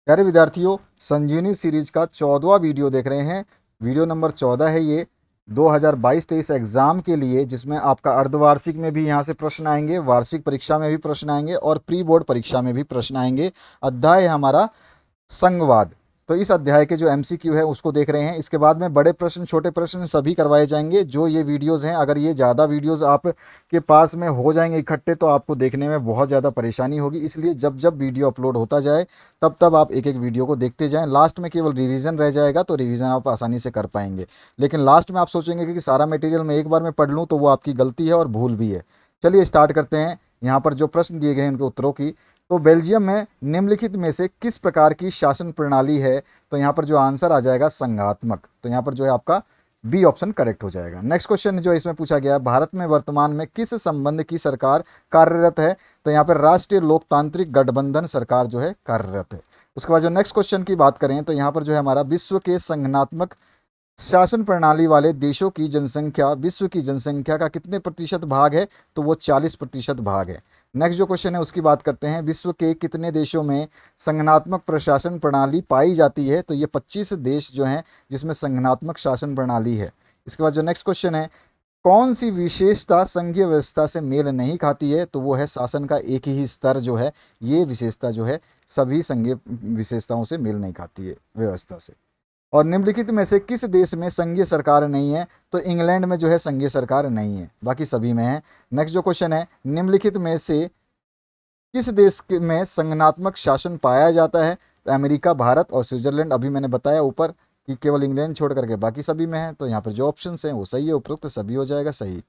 प्यारे विद्यार्थियों, संजीवनी सीरीज का 14वां वीडियो देख रहे हैं। वीडियो नंबर 14 है ये 2022-23 एग्जाम के लिए, जिसमें आपका अर्धवार्षिक में भी यहाँ से प्रश्न आएंगे, वार्षिक परीक्षा में भी प्रश्न आएंगे और प्री बोर्ड परीक्षा में भी प्रश्न आएंगे। अध्याय है हमारा संघवाद। तो इस अध्याय के जो एमसीक्यू है उसको देख रहे हैं। इसके बाद में बड़े प्रश्न, छोटे प्रश्न सभी करवाए जाएंगे। जो ये वीडियोस हैं, अगर ये ज़्यादा वीडियोस आपके पास में हो जाएंगे इकट्ठे तो आपको देखने में बहुत ज़्यादा परेशानी होगी। इसलिए जब जब वीडियो अपलोड होता जाए तब तब आप एक एक वीडियो को देखते जाएं। लास्ट में केवल रिवीजन रह जाएगा तो रिवीजन आप आसानी से कर पाएंगे। लेकिन लास्ट में आप सोचेंगे कि सारा मटेरियल मैं एक बार में पढ़ लूँ, तो वो आपकी गलती है और भूल भी है। चलिए स्टार्ट करते हैं। यहाँ पर जो प्रश्न दिए गए हैं उनके उत्तरों की। तो बेल्जियम में निम्नलिखित में से किस प्रकार की शासन प्रणाली है? तो यहाँ पर जो आंसर आ जाएगा संघात्मक। तो यहाँ पर जो है आपका बी ऑप्शन करेक्ट हो जाएगा। नेक्स्ट क्वेश्चन जो इसमें पूछा गया है, भारत में वर्तमान में किस संबंध की सरकार कार्यरत है? तो यहाँ पर राष्ट्रीय लोकतांत्रिक गठबंधन सरकार जो है कार्यरत है। उसके बाद जो नेक्स्ट क्वेश्चन की बात करें तो यहाँ पर जो है हमारा विश्व के संगठनात्मक शासन प्रणाली वाले देशों की जनसंख्या विश्व की जनसंख्या का कितने प्रतिशत भाग है? तो वो 40% भाग है। नेक्स्ट जो क्वेश्चन है उसकी बात करते हैं, विश्व के कितने देशों में संगठनात्मक प्रशासन प्रणाली पाई जाती है? तो ये 25 देश जो हैं जिसमें संगठनात्मक शासन प्रणाली है। इसके बाद जो नेक्स्ट क्वेश्चन है, कौन सी विशेषता संघीय व्यवस्था से मेल नहीं खाती है? तो वो है शासन का एक ही स्तर जो है, ये विशेषता जो है सभी संघीय विशेषताओं से मेल नहीं खाती है व्यवस्था से। और निम्नलिखित में से किस देश में संघीय सरकार नहीं है? तो इंग्लैंड में जो है संघीय सरकार नहीं है, बाकी सभी में है। नेक्स्ट जो क्वेश्चन है, निम्नलिखित में से किस देश में संगठनात्मक शासन पाया जाता है? तो अमेरिका, भारत और स्विट्जरलैंड। अभी मैंने बताया ऊपर कि केवल इंग्लैंड छोड़ करके बाकी सभी में है। तो यहाँ पर जो ऑप्शन हैं वो सही है, उपरोक्त सभी हो जाएगा सही।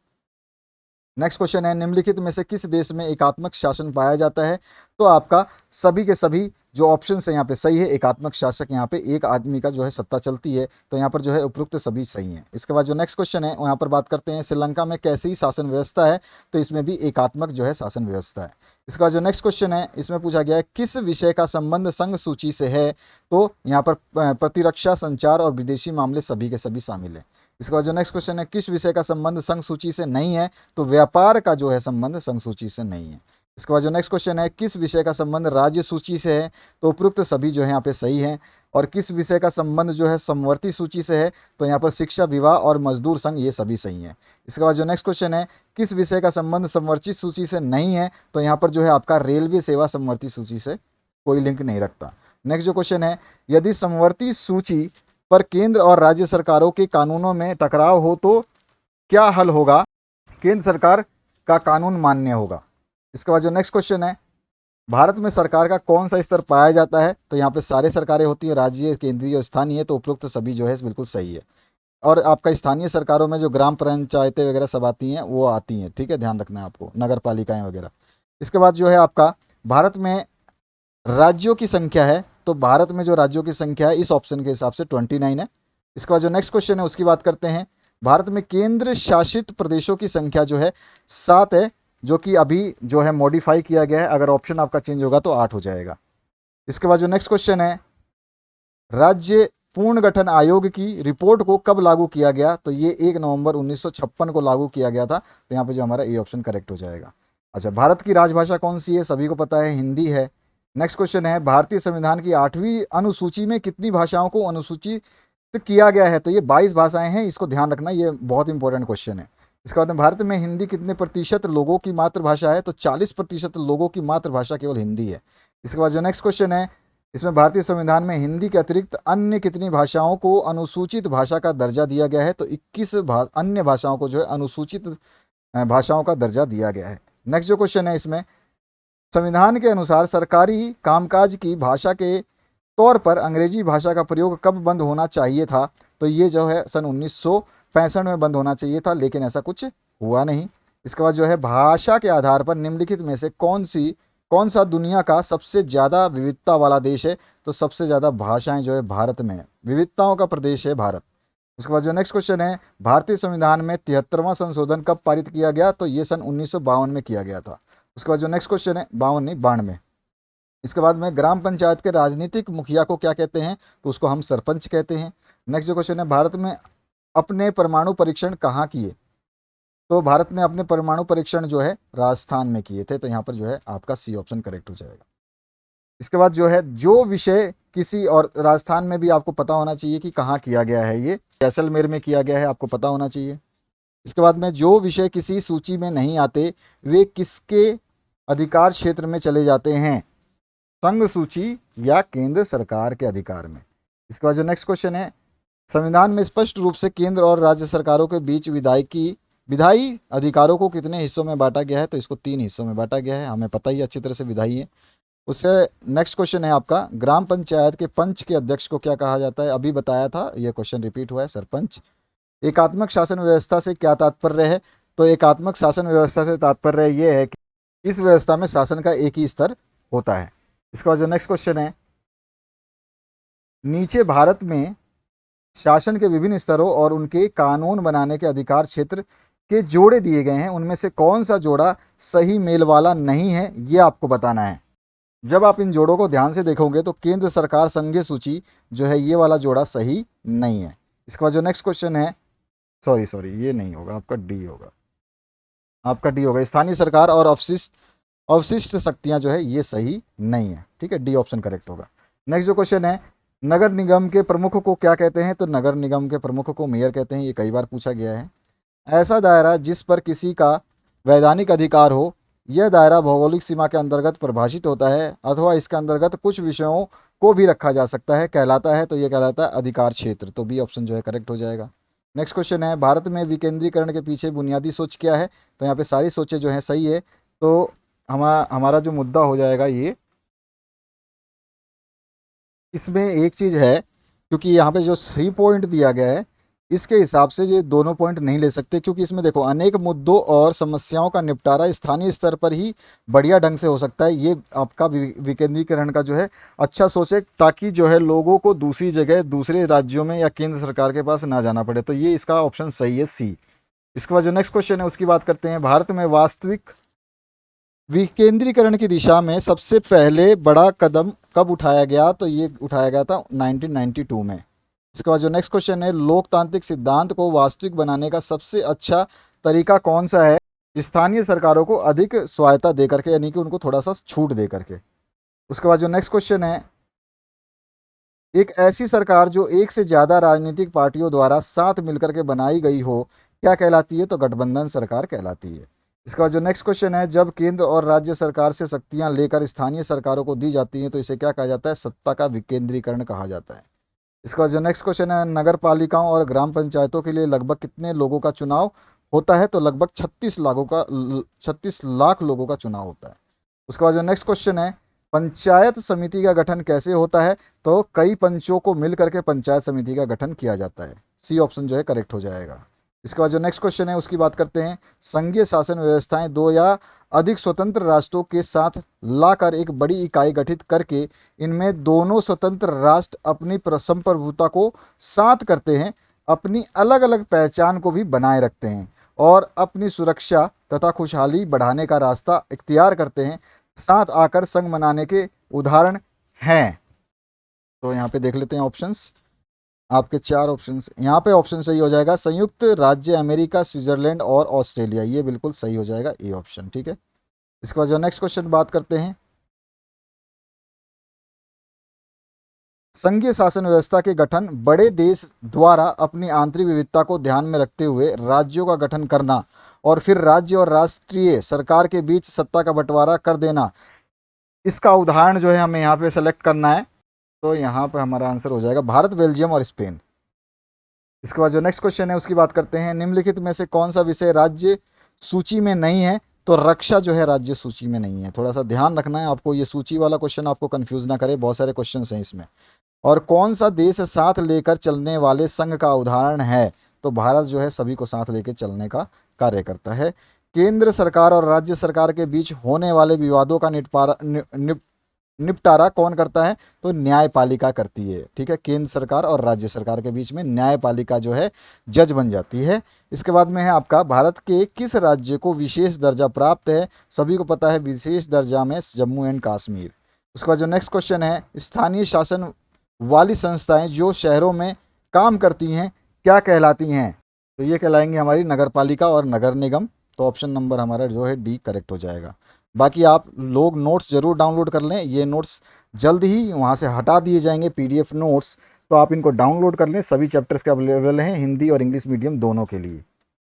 नेक्स्ट क्वेश्चन है, निम्नलिखित में से किस देश में एकात्मक शासन पाया जाता है? तो आपका सभी के सभी जो ऑप्शन है यहाँ पे सही है। एकात्मक शासक यहाँ पे एक आदमी का जो है सत्ता चलती है, तो यहाँ पर जो है उपरोक्त सभी सही हैं। इसके बाद जो नेक्स्ट क्वेश्चन है यहाँ पर बात करते हैं श्रीलंका में कैसी शासन व्यवस्था है? तो इसमें भी एकात्मक जो है शासन व्यवस्था है। इसके बाद जो नेक्स्ट क्वेश्चन है इसमें पूछा गया है किस विषय का संबंध संघ सूची से है? तो यहाँ पर प्रतिरक्षा, संचार और विदेशी मामले सभी के सभी शामिल है। इसके बाद जो नेक्स्ट क्वेश्चन है, किस विषय का संबंध संघ सूची से नहीं है? तो व्यापार का जो है संबंध संघ सूची से नहीं है। इसके बाद जो नेक्स्ट क्वेश्चन है, किस विषय का संबंध राज्य सूची से है? तो उपयुक्त सभी जो है यहाँ पे सही हैं। और किस विषय का संबंध जो है समवर्ती सूची से है? तो यहाँ पर शिक्षा, विवाह और मजदूर संघ ये सभी सही हैं। इसके बाद जो नेक्स्ट क्वेश्चन है, किस विषय का संबंध समवर्ती सूची से नहीं है? तो यहाँ पर जो है आपका रेलवे सेवा समवर्ती सूची से कोई लिंक नहीं रखता। नेक्स्ट जो क्वेश्चन है, यदि समवर्ती सूची पर केंद्र और राज्य सरकारों के कानूनों में टकराव हो तो क्या हल होगा? केंद्र सरकार का कानून मान्य होगा। इसके बाद जो नेक्स्ट क्वेश्चन है, भारत में सरकार का कौन सा स्तर पाया जाता है? तो यहाँ पे सारे सरकारें होती हैं, राज्य, केंद्रीय और स्थानीय। तो उपरोक्त सभी जो है बिल्कुल सही है। और आपका स्थानीय सरकारों में जो ग्राम पंचायतें वगैरह सब आती हैं वो आती हैं, ठीक है, ध्यान रखना है आपको, नगर पालिकाएं वगैरह। इसके बाद जो है आपका भारत में राज्यों की संख्या है, तो भारत में जो राज्यों की संख्या है इस ऑप्शन के हिसाब से 29 है। इसके बाद जो नेक्स्ट क्वेश्चन है उसकी बात करते हैं, भारत में केंद्र शासित प्रदेशों की संख्या जो है 7 है, जो कि अभी जो है मॉडिफाई किया गया है। अगर ऑप्शन आपका चेंज होगा तो 8 हो जाएगा। इसके बाद जो नेक्स्ट क्वेश्चन है, राज्य पुनर्गठन आयोग की रिपोर्ट को कब लागू किया गया? तो ये 1 नवंबर 1956 को लागू किया गया था। तो यहाँ पे जो हमारा ए ऑप्शन करेक्ट हो जाएगा। अच्छा, भारत की राजभाषा कौन सी है? सभी को पता है, हिंदी है। नेक्स्ट क्वेश्चन है, भारतीय संविधान की 8वीं अनुसूची में कितनी भाषाओं को अनुसूचित किया गया है? तो ये 22 भाषाएं हैं, इसको ध्यान रखना, ये बहुत इंपॉर्टेंट क्वेश्चन है। इसके बाद में भारत में हिंदी कितने प्रतिशत लोगों की मातृभाषा है? तो 40% लोगों की मातृभाषा केवल हिंदी है। इसके बाद जो नेक्स्ट क्वेश्चन है, इसमें भारतीय संविधान में हिंदी के अतिरिक्त अन्य कितनी भाषाओं को अनुसूचित भाषा का दर्जा दिया गया है? तो 21 अन्य भाषाओं को जो है अनुसूचित भाषाओं का दर्जा दिया गया है। नेक्स्ट जो क्वेश्चन है, इसमें संविधान के अनुसार सरकारी कामकाज की भाषा के तौर पर अंग्रेजी भाषा का प्रयोग कब बंद होना चाहिए था? तो ये जो है सन 1965 में बंद होना चाहिए था, लेकिन ऐसा कुछ हुआ नहीं। इसके बाद जो है, भाषा के आधार पर निम्नलिखित में से कौन सा दुनिया का सबसे ज़्यादा विविधता वाला देश है? तो सबसे ज़्यादा भाषाएं जो है भारत में है, विविधताओं का प्रदेश है भारत। उसके बाद जो नेक्स्ट क्वेश्चन है, भारतीय संविधान में 73वां संशोधन कब पारित किया गया? तो ये सन 1952 में किया गया था। उसके बाद जो नेक्स्ट क्वेश्चन है, 52 नहीं 92। इसके बाद में ग्राम पंचायत के राजनीतिक मुखिया को क्या कहते हैं? तो उसको हम सरपंच कहते हैं। नेक्स्ट जो क्वेश्चन है, भारत में अपने परमाणु परीक्षण कहाँ किए? तो भारत ने अपने परमाणु परीक्षण जो है राजस्थान में किए थे। तो यहाँ पर जो है आपका सी ऑप्शन करेक्ट हो जाएगा। इसके बाद जो है, जो विषय किसी और राजस्थान में भी आपको पता होना चाहिए कि कहाँ किया गया है, ये जैसलमेर में किया गया है, आपको पता होना चाहिए। इसके बाद में जो विषय किसी सूची में नहीं आते वे किसके अधिकार क्षेत्र में चले जाते हैं, संघ सूची या केंद्र सरकार के अधिकार में। इसके बाद जो नेक्स्ट क्वेश्चन है, संविधान में स्पष्ट रूप से केंद्र और राज्य सरकारों के बीच विधायी अधिकारों को कितने हिस्सों में बांटा गया है, तो इसको 3 हिस्सों में बांटा गया है, हमें पता ही अच्छी तरह से विधायी है। उससे नेक्स्ट क्वेश्चन है आपका, ग्राम पंचायत के पंच के अध्यक्ष को क्या कहा जाता है, अभी बताया था, यह क्वेश्चन रिपीट हुआ है, सरपंच। एकात्मक शासन व्यवस्था से क्या तात्पर्य है, तो एकात्मक शासन व्यवस्था से तात्पर्य यह है कि इस व्यवस्था में शासन का एक ही स्तर होता है। इसके बाद जो नेक्स्ट क्वेश्चन है, नीचे भारत में शासन के विभिन्न स्तरों और उनके कानून बनाने के अधिकार क्षेत्र के जोड़े दिए गए हैं, उनमें से कौन सा जोड़ा सही मेल वाला नहीं है, ये आपको बताना है। जब आप इन जोड़ों को ध्यान से देखोगे तो केंद्र सरकार संघीय सूची जो है ये वाला जोड़ा सही नहीं है। इसके बाद जो नेक्स्ट क्वेश्चन है, सॉरी ये नहीं होगा, आपका डी होगा, आपका डी होगा, स्थानीय सरकार और अवशिष्ट शक्तियां जो है ये सही नहीं है, ठीक है, डी ऑप्शन करेक्ट होगा। नेक्स्ट जो क्वेश्चन है, नगर निगम के प्रमुख को क्या कहते हैं, तो नगर निगम के प्रमुख को मेयर कहते हैं, ये कई बार पूछा गया है। ऐसा दायरा जिस पर किसी का वैधानिक अधिकार हो, यह दायरा भौगोलिक सीमा के अंतर्गत परिभाषित होता है अथवा इसके अंतर्गत कुछ विषयों को भी रखा जा सकता है, कहलाता है, तो यह कहलाता है अधिकार क्षेत्र, तो बी ऑप्शन जो है करेक्ट हो जाएगा। नेक्स्ट क्वेश्चन है, भारत में विकेंद्रीकरण के पीछे बुनियादी सोच क्या है, तो यहाँ पे सारी सोचें जो हैं सही है, तो हमारा जो मुद्दा हो जाएगा ये, इसमें एक चीज़ है, क्योंकि यहाँ पे जो 3 पॉइंट दिया गया है इसके हिसाब से ये दोनों पॉइंट नहीं ले सकते, क्योंकि इसमें देखो अनेक मुद्दों और समस्याओं का निपटारा स्थानीय स्तर पर ही बढ़िया ढंग से हो सकता है। ये आपका विकेंद्रीकरण का जो है अच्छा सोचे, ताकि जो है लोगों को दूसरी जगह दूसरे राज्यों में या केंद्र सरकार के पास ना जाना पड़े, तो ये इसका ऑप्शन सही है, सी। इसके बाद जो नेक्स्ट क्वेश्चन है उसकी बात करते हैं, भारत में वास्तविक विकेंद्रीकरण की दिशा में सबसे पहले बड़ा कदम कब उठाया गया, तो ये उठाया गया था 1992 में। इसके बाद जो नेक्स्ट क्वेश्चन है, लोकतांत्रिक सिद्धांत को वास्तविक बनाने का सबसे अच्छा तरीका कौन सा है, स्थानीय सरकारों को अधिक स्वायत्ता दे करके, यानी कि उनको थोड़ा सा छूट दे करके। उसके बाद जो नेक्स्ट क्वेश्चन है, एक ऐसी सरकार जो एक से ज़्यादा राजनीतिक पार्टियों द्वारा साथ मिलकर के बनाई गई हो क्या कहलाती है, तो गठबंधन सरकार कहलाती है। इसके बाद जो नेक्स्ट क्वेश्चन है, जब केंद्र और राज्य सरकार से शक्तियां लेकर स्थानीय सरकारों को दी जाती हैं तो इसे क्या कहा जाता है, सत्ता का विकेंद्रीकरण कहा जाता है। इसके बाद जो नेक्स्ट क्वेश्चन है, नगर पालिकाओं और ग्राम पंचायतों के लिए लगभग कितने लोगों का चुनाव होता है, तो लगभग 36 लाख लोगों का चुनाव होता है। उसके बाद जो नेक्स्ट क्वेश्चन है, पंचायत समिति का गठन कैसे होता है, तो कई पंचों को मिल करके पंचायत समिति का गठन किया जाता है, सी ऑप्शन जो है करेक्ट हो जाएगा। इसके बाद जो नेक्स्ट क्वेश्चन है उसकी बात करते हैं, संघीय शासन व्यवस्थाएं 2 या अधिक स्वतंत्र राष्ट्रों के साथ लाकर एक बड़ी इकाई गठित करके इनमें दोनों स्वतंत्र राष्ट्र अपनी संप्रभुता को साथ करते हैं, अपनी अलग अलग पहचान को भी बनाए रखते हैं और अपनी सुरक्षा तथा खुशहाली बढ़ाने का रास्ता इख्तियार करते हैं, साथ आकर संघ मनाने के उदाहरण हैं। तो यहाँ पे देख लेते हैं ऑप्शंस, आपके 4 ऑप्शंस, यहाँ पे ऑप्शन सही हो जाएगा संयुक्त राज्य अमेरिका, स्विट्जरलैंड और ऑस्ट्रेलिया, ये बिल्कुल सही हो जाएगा ए ऑप्शन, ठीक है। इसके बाद जो नेक्स्ट क्वेश्चन बात करते हैं, संघीय शासन व्यवस्था के गठन बड़े देश द्वारा अपनी आंतरिक विविधता को ध्यान में रखते हुए राज्यों का गठन करना और फिर राज्य और राष्ट्रीय सरकार के बीच सत्ता का बंटवारा कर देना, इसका उदाहरण जो है हमें यहाँ पे सेलेक्ट करना है, तो यहाँ पे हमारा आंसर हो जाएगा भारत, बेल्जियम और स्पेन। इसके बाद जो नेक्स्ट क्वेश्चन है उसकी बात करते हैं, निम्नलिखित में से कौन सा विषय राज्य सूची में नहीं है, तो रक्षा जो है राज्य सूची में नहीं है, थोड़ा सा ध्यान रखना है आपको, ये सूची वाला क्वेश्चन आपको कंफ्यूज ना करे, बहुत सारे क्वेश्चन हैं इसमें। और कौन सा देश साथ लेकर चलने वाले संघ का उदाहरण है, तो भारत जो है सभी को साथ लेकर चलने का कार्य करता है। केंद्र सरकार और राज्य सरकार के बीच होने वाले विवादों का निपटारा कौन करता है, तो न्यायपालिका करती है, ठीक है, केंद्र सरकार और राज्य सरकार के बीच में न्यायपालिका जो है जज बन जाती है। इसके बाद में है आपका, भारत के किस राज्य को विशेष दर्जा प्राप्त है, सभी को पता है विशेष दर्जा में जम्मू एंड कश्मीर। उसके बाद जो नेक्स्ट क्वेश्चन है, स्थानीय शासन वाली संस्थाएं जो शहरों में काम करती हैं क्या कहलाती हैं, तो ये कहलाएंगी हमारी नगर पालिका और नगर निगम, तो ऑप्शन नंबर हमारा जो है डी करेक्ट हो जाएगा। बाकी आप लोग नोट्स ज़रूर डाउनलोड कर लें, ये नोट्स जल्द ही वहाँ से हटा दिए जाएंगे पीडीएफ नोट्स, तो आप इनको डाउनलोड कर लें। सभी चैप्टर्स के अवेलेबल हैं हिंदी और इंग्लिश मीडियम दोनों के लिए।